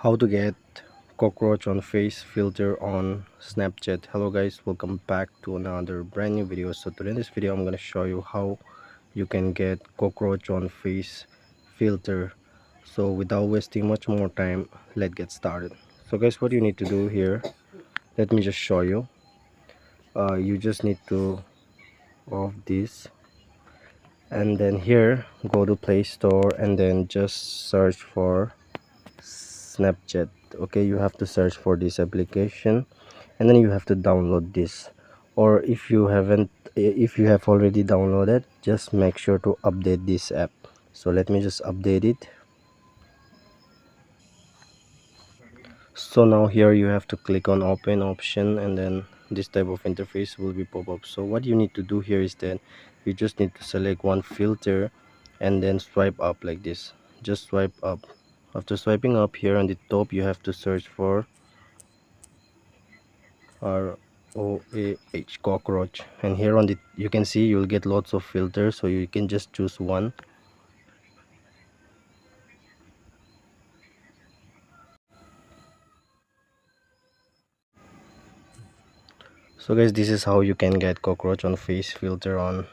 How to get cockroach on face filter on Snapchat. Hello guys, welcome back to another brand new video. So today in this video I'm going to show you how you can get cockroach on face filter. So without wasting much more time, let's get started. So guys, what you need to do here, let me just show you. You just need to off this, and then here go to Play Store and then just search for Snapchat. Okay, you have to search for this application and then you have to download this, or if you haven't, if you have already downloaded, just make sure to update this app. So let me just update it. So now here you have to click on open option and then this type of interface will be pop up. So what you need to do here is that you just need to select one filter and then swipe up like this. Just swipe up. After swiping up, here on the top you have to search for Cockroach, cockroach, and here on the you can see you'll get lots of filters, so you can just choose one. So guys, this is how you can get cockroach on face filter on